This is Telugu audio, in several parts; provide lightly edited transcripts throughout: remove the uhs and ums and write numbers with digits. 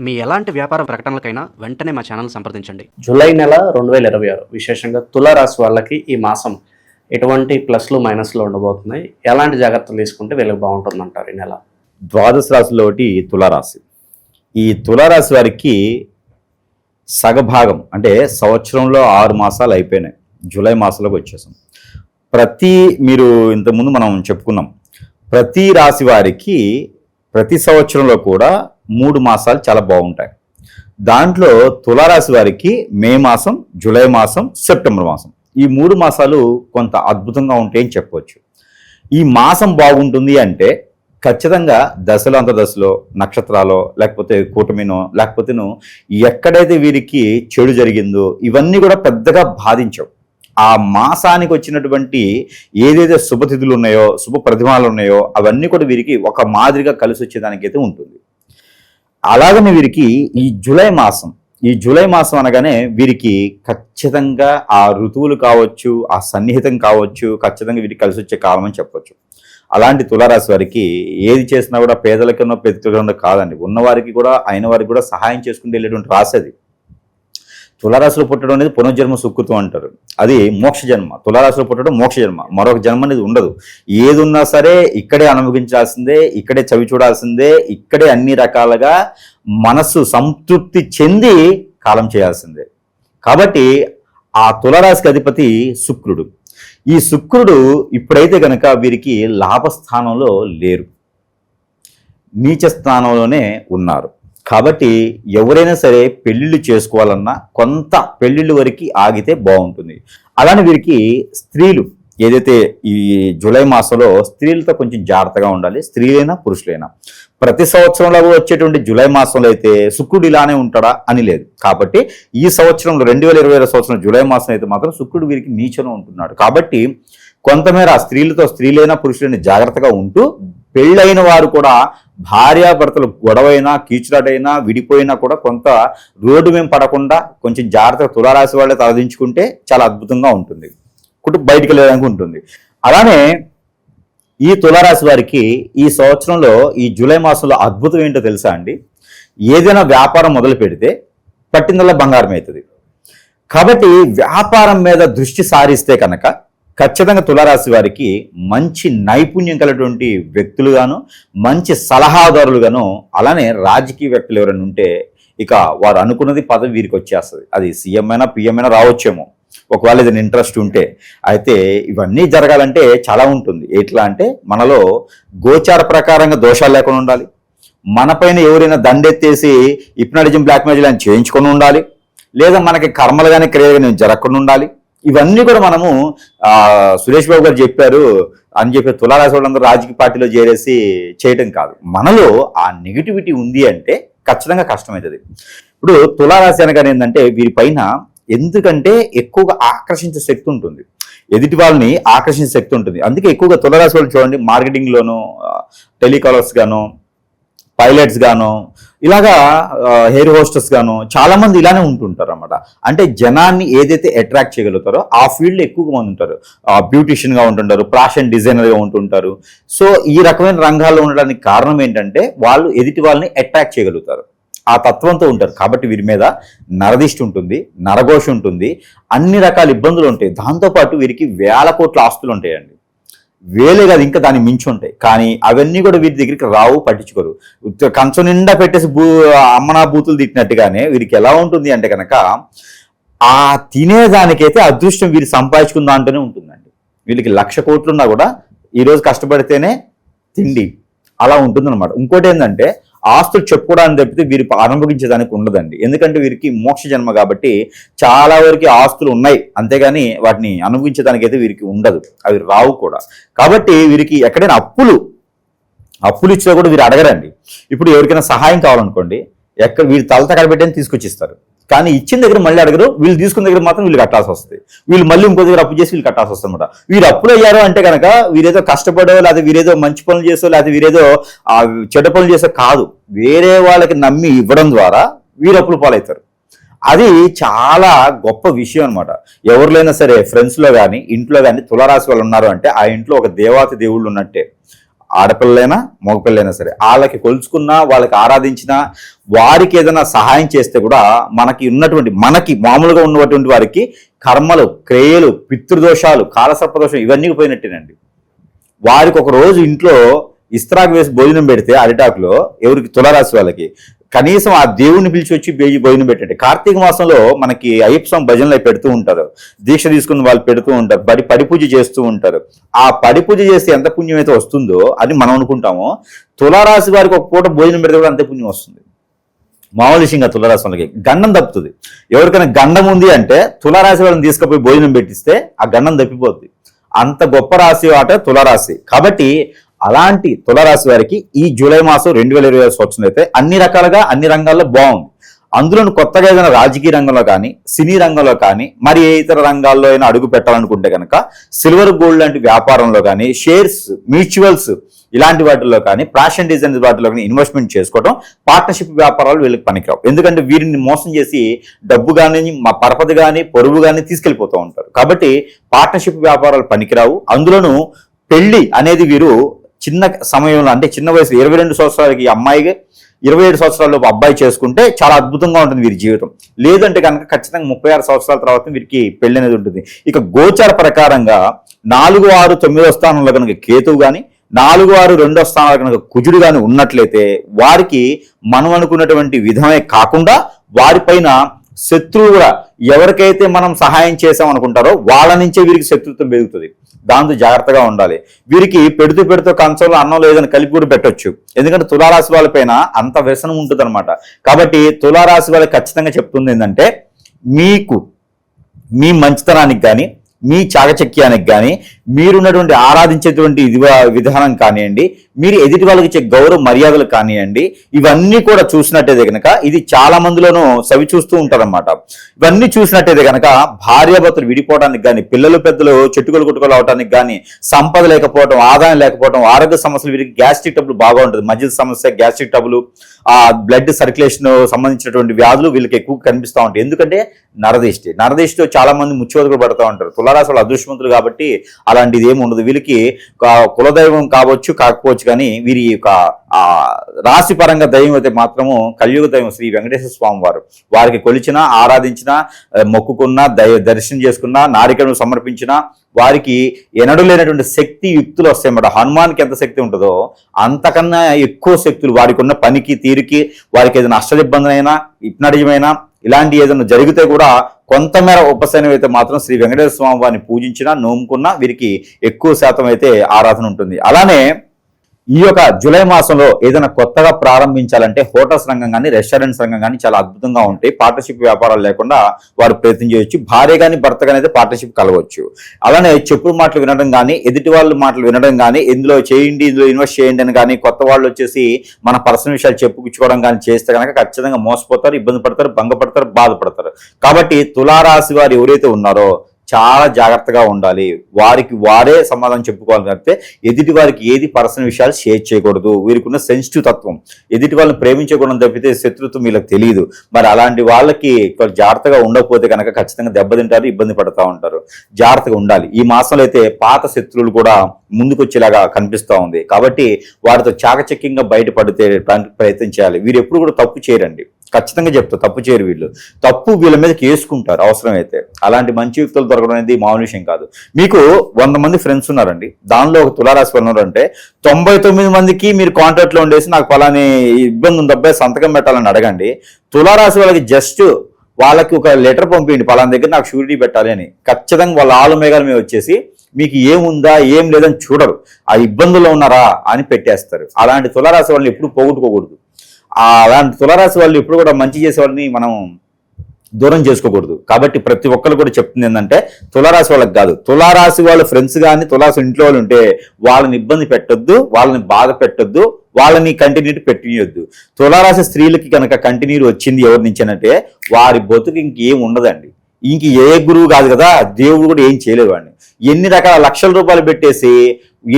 మీ ఎలాంటి వ్యాపార ప్రకటనలకైనా వెంటనే మా ఛానల్ సంప్రదించండి. జూలై నెల 2026 విశేషంగా తులారాశి వాళ్ళకి ఈ మాసం ఎటువంటి ప్లస్లు మైనస్లు ఉండబోతున్నాయి, ఎలాంటి జాగ్రత్తలు తీసుకుంటే వీళ్ళకి బాగుంటుంది అంటారు ఈ నెల? ద్వాదశ రాశిలో ఒకటి తులారాశి. ఈ తులారాశి వారికి సగభాగం అంటే సంవత్సరంలో 6 మాసాలు అయిపోయినాయి, జూలై మాసంలోకి వచ్చేసాం. మీరు ఇంతకుముందు మనం చెప్పుకున్నాం, ప్రతి రాశి వారికి ప్రతి సంవత్సరంలో కూడా 3 మాసాలు చాలా బాగుంటాయి. దాంట్లో తులారాశి వారికి మే మాసం, జూలై మాసం, సెప్టెంబర్ మాసం, ఈ 3 మాసాలు కొంత అద్భుతంగా ఉంటాయని చెప్పవచ్చు. ఈ మాసం బాగుంటుంది అంటే ఖచ్చితంగా దశలో అంతర్దశలో నక్షత్రాలో లేకపోతే కూటమినో లేకపోతేనో ఎక్కడైతే వీరికి చెడు జరిగిందో ఇవన్నీ కూడా పెద్దగా బాధించవు. ఆ మాసానికి వచ్చినటువంటి ఏదైతే శుభతిథులు ఉన్నాయో, శుభ ప్రతిమాలు ఉన్నాయో అవన్నీ కూడా వీరికి ఒక మాదిరిగా కలిసి వచ్చేదానికైతే ఉంటుంది. అలాగనే వీరికి ఈ జూలై మాసం అనగానే వీరికి ఖచ్చితంగా ఆ ఋతువులు కావచ్చు, ఆ సన్నిహితం కావచ్చు, ఖచ్చితంగా వీరికి కలిసి వచ్చే కాలం అని చెప్పవచ్చు. అలాంటి తులారాశి వారికి ఏది చేసినా కూడా పేదలకన్నా పెద్దలకన్నా కాదండి, ఉన్నవారికి కూడా అయిన వారికి కూడా సహాయం చేసుకుంటూ వెళ్ళేటువంటి రాశి అది. తులారాశిలో పుట్టడం అనేది పునర్జన్మ సుకృతం అంటారు, అది మోక్ష జన్మ. తులారాశిలో పుట్టడం మోక్ష జన్మ, మరొక జన్మ అనేది ఉండదు. ఏది ఉన్నా సరే ఇక్కడే అనుభవించాల్సిందే, ఇక్కడే చవి చూడాల్సిందే, ఇక్కడే అన్ని రకాలుగా మనస్సు సంతృప్తి చెంది కాలం చేయాల్సిందే. కాబట్టి ఆ తులారాశికి అధిపతి శుక్రుడు. ఈ శుక్రుడు ఇప్పుడైతే కనుక వీరికి లాభస్థానంలో లేరు, నీచ స్థానంలోనే ఉన్నారు. కాబట్టి ఎవరైనా సరే పెళ్ళిళ్ళు చేసుకోవాలన్నా కొంత పెళ్ళిళ్ళు వరకు ఆగితే బాగుంటుంది. అలానే వీరికి స్త్రీలు ఏదైతే ఈ జూలై మాసంలో స్త్రీలతో కొంచెం జాగ్రత్తగా ఉండాలి, స్త్రీలైనా పురుషులైనా. ప్రతి సంవత్సరంలో వచ్చేటువంటి జూలై మాసంలో అయితే శుక్రుడు ఇలానే ఉంటాడా అని లేదు. కాబట్టి ఈ సంవత్సరంలో 2022 సంవత్సరం జూలై మాసం అయితే మాత్రం శుక్రుడు వీరికి నీచలో ఉంటున్నాడు. కాబట్టి కొంతమేర స్త్రీలైనా పురుషులైనా జాగ్రత్తగా ఉంటూ, పెళ్ళైన వారు కూడా భార్యాభర్తలు గొడవైనా కీచులాటైనా విడిపోయినా కూడా కొంత రోడ్డు మేము పడకుండా కొంచెం జాగ్రత్తగా తులారాశి వాళ్ళే తలదించుకుంటే చాలా అద్భుతంగా ఉంటుంది, బయటికి వెళ్ళడానికి ఉంటుంది. అలానే ఈ తులారాశి వారికి ఈ సంవత్సరంలో ఈ జూలై మాసంలో అద్భుతం ఏంటో తెలుసా అండి? ఏదైనా వ్యాపారం మొదలు పెడితే పట్టిందల్లా బంగారం అవుతుంది. కాబట్టి వ్యాపారం మీద దృష్టి సారిస్తే కనుక ఖచ్చితంగా తులారాశి వారికి మంచి నైపుణ్యం కలిగినటువంటి వ్యక్తులుగాను, మంచి సలహాదారులుగాను, అలానే రాజకీయ వ్యక్తులు ఎవరైనా ఉంటే ఇక వారు అనుకున్నది పదవి వీరికి వచ్చేస్తుంది. అది సీఎం అయినా పిఎం అయినా రావచ్చేమో ఒకవేళ ఏదైనా ఇంట్రెస్ట్ ఉంటే. అయితే ఇవన్నీ జరగాలంటే చాలా ఉంటుంది. ఎట్లా అంటే మనలో గోచార ప్రకారంగా దోషాలు లేకుండా ఉండాలి, మన పైన ఎవరైనా దండెత్తేసి హిప్నాటిజం బ్లాక్ మ్యాజిక్ అని చేయించుకొని ఉండాలి, లేదా మనకి కర్మలు కానీ క్రియలు కానీ జరగకుండా ఉండాలి. ఇవన్నీ కూడా మనము సురేష్ బాబు గారు చెప్పారు అని చెప్పి తులారాశి వాళ్ళందరూ రాజకీయ పార్టీలో చేరేసి చేయటం కాదు. మనలో ఆ నెగిటివిటీ ఉంది అంటే ఖచ్చితంగా కష్టమవుతుంది. ఇప్పుడు తులారాశి అనగానే ఏంటంటే వీరిపైన ఎందుకంటే ఎక్కువగా ఆకర్షించే శక్తి ఉంటుంది, ఎదుటి వాళ్ళని ఆకర్షించే శక్తి ఉంటుంది. అందుకే ఎక్కువగా తులారాశి వాళ్ళు చూడండి, మార్కెటింగ్లోనూ, టెలికాలర్స్ గాను, పైలట్స్ గాను, ఇలాగా హెయిర్ హోస్టర్స్ గాను చాలా మంది ఇలానే ఉంటుంటారు అన్నమాట. అంటే జనాన్ని ఏదైతే అట్రాక్ట్ చేయగలుగుతారో ఆ ఫీల్డ్లో ఎక్కువగా మంది ఉంటారు. బ్యూటిషియన్గా ఉంటుంటారు, ఫ్యాషన్ డిజైనర్గా ఉంటుంటారు. సో ఈ రకమైన రంగాల్లో ఉండడానికి కారణం ఏంటంటే వాళ్ళు ఎదుటి వాళ్ళని అట్రాక్ట్ చేయగలుగుతారు, ఆ తత్వంతో ఉంటారు. కాబట్టి వీరి మీద నరదిష్టి ఉంటుంది, నరఘోష ఉంటుంది, అన్ని రకాల ఇబ్బందులు ఉంటాయి. దాంతోపాటు వీరికి వేల కోట్ల ఆస్తులు ఉంటాయండి, వేలే కాదు ఇంకా దాన్ని మించి ఉంటాయి. కానీ అవన్నీ కూడా వీరి దగ్గరికి రావు, పట్టించుకోరు. కంచం నిండా పెట్టేసి అమ్మనా బూతులు తిట్టినట్టుగానే వీరికి ఎలా ఉంటుంది అంటే కనుక ఆ తినేదానికైతే అదృష్టం వీరు సంపాదించుకున్న దాంట్లోనే ఉంటుందండి. వీళ్ళకి 1,00,000 కోట్లున్నా కూడా ఈరోజు కష్టపడితేనే తిండి అలా ఉంటుందన్నమాట. ఇంకోటి ఏంటంటే ఆస్తులు చెప్పుకోవడానికి తప్పితే వీరు అనుభవించేదానికి ఉండదండి. ఎందుకంటే వీరికి మోక్ష జన్మ కాబట్టి చాలా వరకు ఆస్తులు ఉన్నాయి, అంతేగాని వాటిని అనుభవించేదానికి అయితే వీరికి ఉండదు, అవి రావు కూడా. కాబట్టి వీరికి ఎక్కడైనా అప్పులు ఇచ్చినా కూడా వీరు అడగరండి. ఇప్పుడు ఎవరికైనా సహాయం కావాలనుకోండి, వీరు తలత కడబెట్టని తీసుకొచ్చిస్తారు, కానీ ఇచ్చిన దగ్గర మళ్ళీ అడగరు, వీళ్ళు తీసుకున్న దగ్గర మాత్రం వీళ్ళు కట్టాల్సి వస్తుంది. వీళ్ళు మళ్ళీ ఇంకో దగ్గర అప్పు చేసి వీళ్ళు కట్టాల్సి వస్తుంది అనమాట. వీరు అప్పులు అయ్యారు అంటే కనుక వీరేదో కష్టపడో, లేదా వీరేదో మంచి పనులు చేసో, లేదా వీరేదో చెడ్డ పనులు చేసో కాదు, వేరే వాళ్ళకి నమ్మి ఇవ్వడం ద్వారా వీరు అప్పులు పాలవుతారు. అది చాలా గొప్ప విషయం అనమాట. ఎవరిలైనా సరే ఫ్రెండ్స్లో కానీ ఇంట్లో కానీ తులారాశి వాళ్ళు ఉన్నారు అంటే ఆ ఇంట్లో ఒక దేవాతి దేవుళ్ళు ఉన్నట్టే. ఆడపిల్లైనా మగపిల్లైనా సరే వాళ్ళకి కొలుచుకున్నా, వాళ్ళకి ఆరాధించినా, వారికి ఏదైనా సహాయం చేస్తే కూడా మనకి మామూలుగా ఉన్నటువంటి వారికి కర్మలు, క్రియలు, పితృదోషాలు, కాలసర్పదోషం ఇవన్నీ పోయినట్టేనండి. వారికి ఒక రోజు ఇంట్లో ఇస్త్రాకు వేసి భోజనం పెడితే అరిటాకులో, ఎవరికి తులారాశి వాళ్ళకి కనీసం ఆ దేవుడిని పిలిచి వచ్చి భోజనం పెట్టండి. కార్తీక మాసంలో మనకి అయ్యప్ప స్వామి భజనలు పెడుతూ ఉంటారు, దీక్ష తీసుకుని వాళ్ళు పెడుతూ ఉంటారు, పడి పూజ చేస్తూ ఉంటారు. ఆ పడి పూజ చేస్తే ఎంత పుణ్యం అయితే వస్తుందో అని మనం అనుకుంటామో, తులారాశి వారికి ఒక పూట భోజనం పెడితే కూడా అంతే పుణ్యం వస్తుంది. మామూలు విషయంగా తులారాశి వాళ్ళకి గండం తప్పుతుంది. ఎవరికైనా గండం ఉంది అంటే తులారాశి వాళ్ళని తీసుకుపోయి భోజనం పెట్టిస్తే ఆ గండం తప్పిపోద్ది. అంత గొప్ప రాశి ఆట తులారాశి. కాబట్టి అలాంటి తులారాశి వారికి ఈ జూలై మాసం 2020 సంవత్సరం అయితే అన్ని రకాలుగా అన్ని రంగాల్లో బాగుంది. అందులో కొత్తగా ఏదైనా రాజకీయ రంగంలో కానీ, సినీ రంగంలో కానీ, మరి ఏ ఇతర రంగాల్లో అయినా అడుగు పెట్టాలనుకుంటే కనుక సిల్వర్ గోల్డ్ లాంటి వ్యాపారంలో కానీ, షేర్స్, మ్యూచువల్స్ ఇలాంటి వాటిల్లో కానీ, ఫ్యాషన్ డిజైన్ వాటిలో కానీ ఇన్వెస్ట్మెంట్ చేసుకోవడం, పార్ట్నర్షిప్ వ్యాపారాలు వీళ్ళకి పనికిరావు. ఎందుకంటే వీరిని మోసం చేసి డబ్బు కానీ, పరపతి కానీ, పొరుగు కానీ తీసుకెళ్ళిపోతూ ఉంటారు. కాబట్టి పార్ట్నర్షిప్ వ్యాపారాలు పనికిరావు. అందులోనూ పెళ్లి అనేది వీరు చిన్న సమయంలో, అంటే చిన్న వయసు 22 సంవత్సరాలకి అమ్మాయికి 27 సంవత్సరాలలోపు అబ్బాయి చేసుకుంటే చాలా అద్భుతంగా ఉంటుంది వీరి జీవితం. లేదంటే కనుక ఖచ్చితంగా 36 సంవత్సరాల తర్వాత వీరికి పెళ్లి అనేది ఉంటుంది. ఇక గోచార ప్రకారంగా 4, 6, 9వ స్థానంలో కనుక కేతువు కానీ, 4, 6, 2వ స్థానాలు కనుక కుజుడు కానీ ఉన్నట్లయితే వారికి మనం అనుకున్నటువంటి విధమే కాకుండా వారిపైన శత్రువు కూడా, ఎవరికైతే మనం సహాయం చేసాం అనుకుంటారో వాళ్ళ నుంచే వీరికి శత్రుత్వం పెరుగుతుంది. దాంతో జాగ్రత్తగా ఉండాలి. వీరికి పెడుతూ కంచంలో అన్నం లేదని కలిపి కూడా పెట్టొచ్చు. ఎందుకంటే తులారాశి వాళ్ళపైన అంత వ్యసనం ఉంటుంది అనమాట. కాబట్టి తులారాశి వాళ్ళకి ఖచ్చితంగా చెప్తుంది ఏంటంటే, మీకు మీ మంచితనానికి కానీ, మీ చాకచక్యానికి కానీ, మీరున్నటువంటి ఆరాధించేటువంటి విధానం కానివ్వండి, మీరు ఎదుటి వాళ్ళకి ఇచ్చే గౌరవ మర్యాదలు కానివ్వండి, ఇవన్నీ కూడా చూసినట్టయితే కనుక ఇది చాలా మందిలోనూ సవి చూస్తూ ఉంటారన్నమాట. ఇవన్నీ చూసినట్టయితే కనుక భార్యాభర్తలు విడిపోవడానికి కానీ, పిల్లలు పెద్దలు చెట్టుకొలు కొట్టుకోలు అవడానికి కానీ, సంపద లేకపోవడం, ఆదాయం లేకపోవడం, ఆరోగ్య సమస్యలు, వీరికి గ్యాస్ట్రిక్ ట్రబుల్ బాగా ఉంటుంది. మధ్య సమస్య, గ్యాస్ట్రిక్ ట్రబుల్, ఆ బ్లడ్ సర్క్యులేషన్ సంబంధించినటువంటి వ్యాధులు వీళ్ళకి ఎక్కువ కనిపిస్తూ ఉంటాయి. ఎందుకంటే నరదిష్టితో చాలా మంది ముచ్చోదకులు పడుతూ ఉంటారు. తులారాశి వాళ్ళు అదృష్టవంతులు కాబట్టి అలాంటిది ఏమి ఉండదు. వీళ్ళకి కులదైవం కావచ్చు కాకపోవచ్చు, కానీ వీరి యొక్క రాశి పరంగా దైవం అయితే మాత్రము కలియుగ దైవం శ్రీ వెంకటేశ్వర స్వామి వారు. వారికి కొలిచినా, ఆరాధించినా, మొక్కుకున్నా, దర్శనం చేసుకున్నా, నారికను సమర్పించినా వారికి ఎనడు లేనటువంటి శక్తి యుక్తులు వస్తాయన్నమాట. హనుమాన్కి ఎంత శక్తి ఉంటుందో అంతకన్నా ఎక్కువ శక్తులు వారికి ఉన్న పనికి, తీరికి, వారికి ఏదైనా అష్టదిబ్బందులైనా, హిప్నాటిజమైనా ఇలాంటి ఏదైనా జరిగితే కూడా కొంతమేర ఉపశమనం అయితే మాత్రం శ్రీ వెంకటేశ్వర స్వామి వారిని పూజించినా, నోముకున్నా వీరికి ఎక్కువ శాతం అయితే ఆరాధన ఉంటుంది. అలానే ఈ యొక్క జూలై మాసంలో ఏదైనా కొత్తగా ప్రారంభించాలంటే హోటల్స్ రంగం కానీ, రెస్టారెంట్స్ రంగం కానీ చాలా అద్భుతంగా ఉంటాయి. పార్ట్నర్షిప్ వ్యాపారాలు లేకుండా వారు ప్రయత్నం చేయొచ్చు. భార్య కానీ భర్త కానీ అయితే పార్ట్నర్షిప్ కలవచ్చు. అలానే చెప్పుడు మాటలు వినడం కానీ, ఎదుటి వాళ్ళ మాటలు వినడం కానీ, ఇందులో చేయండి, ఇందులో ఇన్వెస్ట్ చేయండి అని కానీ, కొత్త వాళ్ళు వచ్చేసి మన పర్సనల్ విషయాలు చెప్పుకుచ్చుకోవడం కానీ చేస్తే కనుక ఖచ్చితంగా మోసపోతారు, ఇబ్బంది పడతారు, భంగపడతారు, బాధపడతారు. కాబట్టి తులారాశి వారు ఎవరైతే ఉన్నారో చాలా జాగ్రత్తగా ఉండాలి. వారికి వారే సమాధానం చెప్పుకోవాలి తప్పితే ఎదుటి వారికి ఏది పర్సనల్ విషయాలు షేర్ చేయకూడదు. వీరికి ఉన్న సెన్సిటివ్ తత్వం, ఎదుటి వాళ్ళని ప్రేమించకూడదు తప్పితే శత్రుత్వం వీళ్ళకి తెలియదు. మరి అలాంటి వాళ్ళకి జాగ్రత్తగా ఉండకపోతే కనుక ఖచ్చితంగా దెబ్బతింటారు, ఇబ్బంది పడుతూ ఉంటారు. జాగ్రత్తగా ఉండాలి. ఈ మాసంలో అయితే పాత శత్రువులు కూడా ముందుకొచ్చేలాగా కనిపిస్తూ ఉంది. కాబట్టి వారితో చాకచక్యంగా బయటపడితే ప్రయత్నం చేయాలి. వీరు ఎప్పుడు కూడా తప్పు చేయరండి. ఖచ్చితంగా చెప్తా, తప్పు చేయరు. వీళ్ళు తప్పు వీళ్ళ మీదకి వేసుకుంటారు అవసరమైతే. అలాంటి మంచి వ్యక్తులు దొరకడం అనేది మామూలు విషయం కాదు. మీకు 100 మంది ఫ్రెండ్స్ ఉన్నారండి, దానిలో ఒక తులారాశి వాళ్ళు ఉన్నారంటే 99 మందికి మీరు కాంటాక్ట్లో ఉండేసి నాకు పలాని ఇబ్బంది ఉంది అబ్బాయి సంతకం పెట్టాలని అడగండి. తులారాశి వాళ్ళకి జస్ట్ వాళ్ళకి ఒక లెటర్ పంపించండి, పలానా దగ్గర నాకు షూరిటీ పెట్టాలి అని. ఖచ్చితంగా వాళ్ళ ఆలు మేఘాల మీద వచ్చేసి మీకు ఏముందా ఏం లేదని చూడరు, ఆ ఇబ్బందుల్లో ఉన్నారా అని పెట్టేస్తారు. అలాంటి తులారాశి వాళ్ళని ఎప్పుడు పోగొట్టుకోకూడదు. అలాంటి తులారాశి వాళ్ళు ఎప్పుడు కూడా మంచి చేసే వాళ్ళని మనం దూరం చేసుకోకూడదు. కాబట్టి ప్రతి ఒక్కరు కూడా చెప్తుంది ఏంటంటే తులారాశి వాళ్ళకి కాదు, తులారాశి వాళ్ళ ఫ్రెండ్స్ కానీ, తులారాశి ఇంట్లో వాళ్ళు ఉంటే వాళ్ళని ఇబ్బంది పెట్టొద్దు, వాళ్ళని బాధ పెట్టొద్దు, వాళ్ళని కంటిన్యూ పెట్టియొద్దు. తులారాశి స్త్రీలకి కనుక కంటిన్యూ వచ్చింది ఎవరి నుంచేనంటే వారి బతుకు ఇంకేం ఉండదండి. ఇంక ఏ గురువు కాదు కదా, దేవుడు కూడా ఏం చేయలేదు వాడిని. ఎన్ని రకాల లక్షల రూపాయలు పెట్టేసి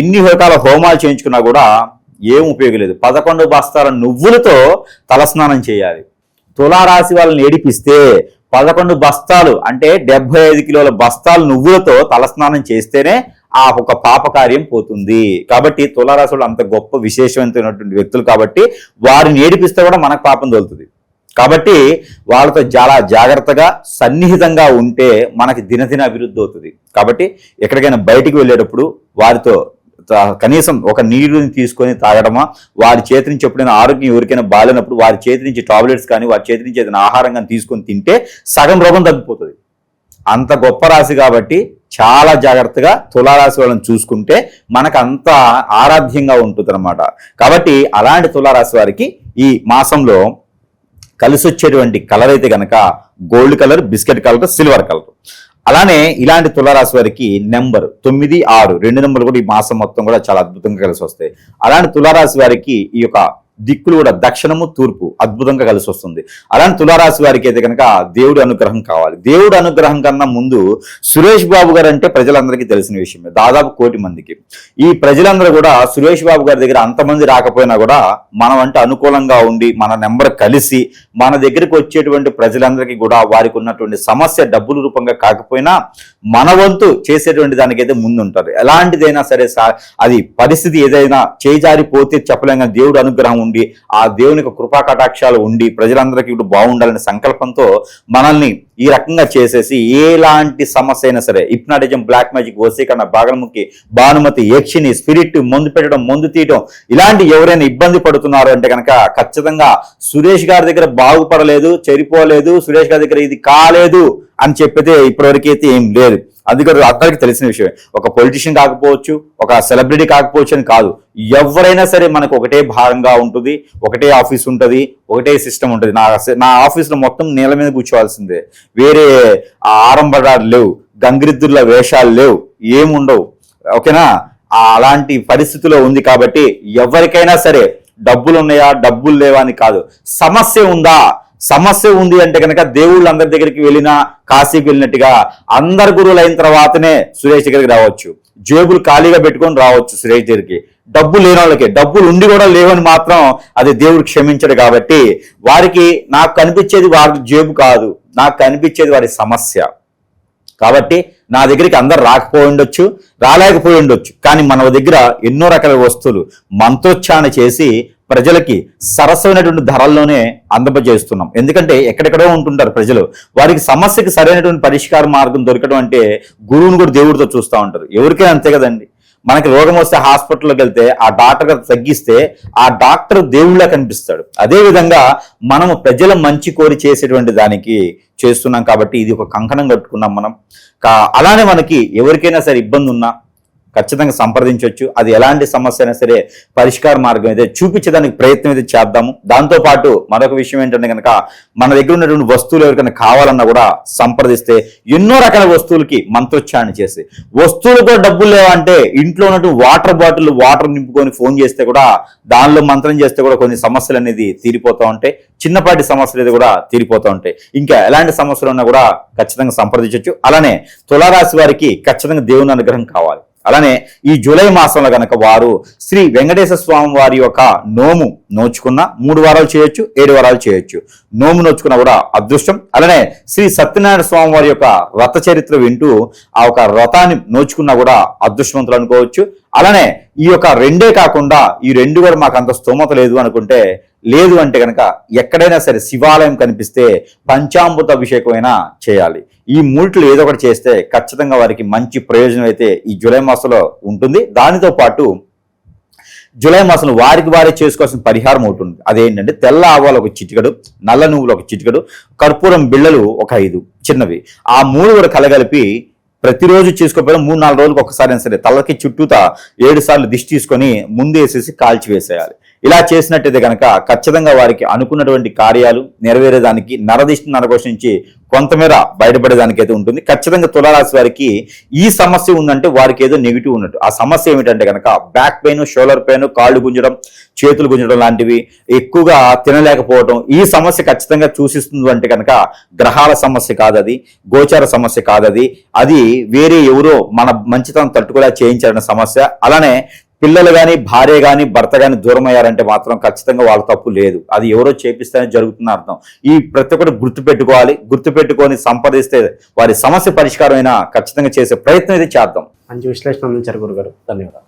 ఎన్ని రకాల హోమాలు చేయించుకున్నా కూడా ఏం ఉపయోగం లేదు. 11 బస్తాల నువ్వులతో తలస్నానం చేయాలి. తులారాశి వాళ్ళని ఏడిపిస్తే 11 బస్తాలు అంటే 75 కిలోల బస్తాలు నువ్వులతో తలస్నానం చేస్తేనే ఆ ఒక పాపకార్యం పోతుంది. కాబట్టి తులారాశి వాళ్ళు అంత గొప్ప విశేషమైనటువంటి వ్యక్తులు కాబట్టి వారిని ఏడిపిస్తే కూడా మనకు పాపం తోలుతుంది. కాబట్టి వాళ్ళతో చాలా జాగ్రత్తగా సన్నిహితంగా ఉంటే మనకి దినదిన అభివృద్ధి అవుతుంది. కాబట్టి ఎక్కడికైనా బయటికి వెళ్ళేటప్పుడు వారితో కనీసం ఒక నీరుని తీసుకొని తాగడమా, వారి చేతి నుంచి ఎప్పుడైనా ఆరోగ్యం ఎవరికైనా బాగాలేనప్పుడు వారి చేతి నుంచి టాబ్లెట్స్ కానీ వారి చేతి నుంచి ఏదైనా ఆహారం కానీ తీసుకొని తింటే సగం రోగం తగ్గిపోతుంది. అంత గొప్ప రాశి కాబట్టి చాలా జాగ్రత్తగా తులారాశి వాళ్ళని చూసుకుంటే మనకు అంత ఆరాధ్యంగా ఉంటుంది అనమాట. కాబట్టి అలాంటి తులారాశి వారికి ఈ మాసంలో కలిసి వచ్చేటువంటి కలర్ అయితే కనుక gold colour, biscuit colour, silver colour. అలానే ఇలాంటి తులారాశి వారికి నెంబర్ 9, 6 రెండు నెంబర్లు కూడా ఈ మాసం మొత్తం కూడా చాలా అద్భుతంగా కలిసి వస్తాయి. అలాంటి తులారాశి వారికి ఈ యొక్క దిక్కులు కూడా దక్షిణము, తూర్పు అద్భుతంగా కలిసి వస్తుంది. అలాంటి తులారాశి వారికి అయితే కనుక దేవుడి అనుగ్రహం కావాలి. దేవుడి అనుగ్రహం కన్నా ముందు సురేష్ బాబు గారు అంటే ప్రజలందరికీ తెలిసిన విషయమే, దాదాపు 1 కోటి మందికి. ఈ ప్రజలందరూ కూడా సురేష్ బాబు గారి దగ్గర అంతమంది రాకపోయినా కూడా మనం అంటే అనుకూలంగా ఉండి మన నెంబర్ కలిసి మన దగ్గరికి వచ్చేటువంటి ప్రజలందరికీ కూడా వారికి ఉన్నటువంటి సమస్య డబ్బుల రూపంగా కాకపోయినా మన వంతు చేసేటువంటి దానికైతే ముందుంటారు. ఎలాంటిదైనా సరే అది పరిస్థితి ఏదైనా చేజారిపోతే చెప్పలేం, దేవుడు అనుగ్రహం ఉండి ఆ దేవుని యొక్క కృపా కటాక్షాలు ఉండి ప్రజలందరికీ కూడా బాగుండాలనే సంకల్పంతో మనల్ని ఈ రకంగా చేసేసి ఎలాంటి సమస్య అయినా సరే హిప్నాటిజం, బ్లాక్ మ్యాజిక్, వశీకరణ, బాగలముఖి, భానుమతి, యక్షిని, స్పిరిట్, మందు పెట్టడం, మందు తీయడం ఇలాంటి ఎవరైనా ఇబ్బంది పడుతున్నారు అంటే కనుక ఖచ్చితంగా సురేష్ గారి దగ్గర బాగుపడలేదు, చెరిపోలేదు, సురేష్ గారి దగ్గర ఇది కాలేదు అని చెప్పితే ఇప్పటివరకు అయితే ఏం లేదు. అది కూడా అందరికీ తెలిసిన విషయమే. ఒక పొలిటీషియన్ కాకపోవచ్చు, ఒక సెలబ్రిటీ కాకపోవచ్చు అని కాదు, ఎవరైనా సరే మనకు ఒకటే భారంగా ఉంటుంది, ఒకటే ఆఫీస్ ఉంటుంది, ఒకటే సిస్టమ్ ఉంటుంది. నా ఆఫీస్లో మొత్తం నేల మీద కూర్చోవాల్సిందే, వేరే ఆరంభడాలు లేవు, గంగిరెద్దుల వేషాలు లేవు, ఏముండవు. ఓకేనా? అలాంటి పరిస్థితిలో ఉంది కాబట్టి ఎవరికైనా సరే డబ్బులు ఉన్నాయా, డబ్బులు లేవా అని కాదు, సమస్య ఉంది అంటే కనుక దేవుళ్ళు అందరి దగ్గరికి వెళ్ళినా, కాశీకి వెళ్ళినట్టుగా అందరు గురువులు అయిన తర్వాతనే సురేష్ దగ్గరికి రావచ్చు. జేబులు ఖాళీగా పెట్టుకొని రావచ్చు సురేష్ దగ్గరికి. డబ్బు లేని వాళ్ళకి, డబ్బులు ఉండి కూడా లేవని మాత్రం అది దేవుడు క్షమించడు. కాబట్టి వారికి నాకు కనిపించేది వారి జేబు కాదు, నాకు కనిపించేది వారి సమస్య. కాబట్టి నా దగ్గరికి అందరు రాలేకపోయి ఉండొచ్చు, కానీ మన దగ్గర ఎన్నో రకాల వస్తువులు మంత్రోచ్చారణ చేసి ప్రజలకి సరసమైనటువంటి ధరల్లోనే అందజేస్తున్నాం. ఎందుకంటే ఎక్కడెక్కడో ఉంటుంటారు ప్రజలు, వారికి సమస్యకి సరైనటువంటి పరిష్కార మార్గం దొరకడం అంటే గురువుని కూడా దేవుడితో చూస్తూ ఉంటారు. ఎవరికైనా అంతే కదండి. మనకి రోగం వస్తే హాస్పిటల్లోకి వెళ్తే ఆ డాక్టర్ తగ్గిస్తే ఆ డాక్టర్ దేవుళ్ళ కనిపిస్తాడు. అదేవిధంగా మనము ప్రజల మంచి కోరి చేసేటువంటి దానికి చేస్తున్నాం కాబట్టి ఇది ఒక కంకణం కట్టుకున్నాం మనం. అలానే మనకి ఎవరికైనా సరే ఇబ్బంది ఉన్నా ఖచ్చితంగా సంప్రదించవచ్చు. అది ఎలాంటి సమస్య అయినా సరే పరిష్కార మార్గం అయితే చూపించడానికి ప్రయత్నం అయితే చేద్దాము. దాంతోపాటు మరొక విషయం ఏంటంటే కనుక మన దగ్గర ఉన్నటువంటి వస్తువులు ఎవరికైనా కావాలన్నా కూడా సంప్రదిస్తే ఎన్నో రకాల వస్తువులకి మంత్రోచ్చారణ చేసి, వస్తువులు కూడా డబ్బులు లేవంటే ఇంట్లో ఉన్నటువంటి వాటర్ నింపుకొని ఫోన్ చేస్తే కూడా దానిలో మంత్రం చేస్తే కూడా కొన్ని సమస్యలు అనేది తీరిపోతూ ఉంటాయి. చిన్నపాటి సమస్యలు అయితే కూడా తీరిపోతూ ఉంటాయి. ఇంకా ఎలాంటి సమస్యలు ఉన్నా కూడా ఖచ్చితంగా సంప్రదించవచ్చు. అలానే తులారాశి వారికి ఖచ్చితంగా దేవుని అనుగ్రహం కావాలి. అలానే ఈ జూలై మాసంలో కనుక వారు శ్రీ వెంకటేశ్వర స్వామి వారి యొక్క నోము నోచుకున్న 3 వారాలు చేయొచ్చు, 7 వారాలు చేయొచ్చు. నోము నోచుకున్నా కూడా అదృష్టం. అలానే శ్రీ సత్యనారాయణ స్వామి వారి యొక్క వ్రత చరిత్ర వింటూ ఆ ఒక వ్రతాన్ని నోచుకున్నా కూడా అదృష్టవంతులు అనుకోవచ్చు. అలానే ఈ యొక్క 2 కాకుండా ఈ 2 కూడా మాకు అంత స్తోమత లేదు అంటే కనుక ఎక్కడైనా సరే శివాలయం కనిపిస్తే పంచామృత అభిషేకమైనా చేయాలి. ఈ 3 ఏదో ఒకటి చేస్తే ఖచ్చితంగా వారికి మంచి ప్రయోజనం అయితే ఈ జూలై మాసంలో ఉంటుంది. దానితో పాటు జూలై మాసంలో వారే చేసుకోవాల్సిన పరిహారం ఒకటి ఉంది. అదేంటంటే తెల్ల ఆవాలు ఒక చిటికెడు, నల్ల నువ్వులు ఒక చిటికెడు, కర్పూరం బిళ్ళలు ఒక 5 చిన్నవి, ఆ 3 కూడా కలగలిపి ప్రతిరోజు చేసుకోకపోయినా 3-4 రోజులకు ఒకసారి సరే తలకి చుట్టూతా 7 సార్లు దిష్టి తీసుకొని ముందు వేసేసి కాల్చి వేసేయాలి. ఇలా చేసినట్టయితే కనుక ఖచ్చితంగా వారికి అనుకున్నటువంటి కార్యాలు నెరవేరేదానికి, నరదిష్టి నరకోశ నుంచి కొంతమేర బయటపడేదానికైతే ఉంటుంది. ఖచ్చితంగా తులారాశి వారికి ఈ సమస్య ఉందంటే వారికి ఏదో నెగిటివ్ ఉన్నట్టు. ఆ సమస్య ఏమిటంటే కనుక బ్యాక్ పెయిన్, షోల్డర్ పెయిన్, కాళ్ళు గుంజడం, చేతులు గుంజడం లాంటివి, ఎక్కువగా తినలేకపోవడం, ఈ సమస్య ఖచ్చితంగా సూచిస్తుంది అంటే కనుక గ్రహాల సమస్య కాదది, గోచార సమస్య కాదది, అది వేరే ఎవరో మన మంచితనం తట్టుకోలే చేయించాలన్న సమస్య. అలానే పిల్లలు కానీ, భార్య కానీ, భర్త కానీ దూరం అయ్యారంటే మాత్రం ఖచ్చితంగా వాళ్ళ తప్పు లేదు, అది ఎవరో చేపిస్తేనే జరుగుతున్న అర్థం. ఈ ప్రతి ఒక్కటి గుర్తుపెట్టుకొని సంప్రదిస్తే వారి సమస్య పరిష్కారం అయినా ఖచ్చితంగా చేసే ప్రయత్నం అయితే చేద్దాం. మంచి విశ్లేషణ అందించారు గురుగారు. ధన్యవాదాలు.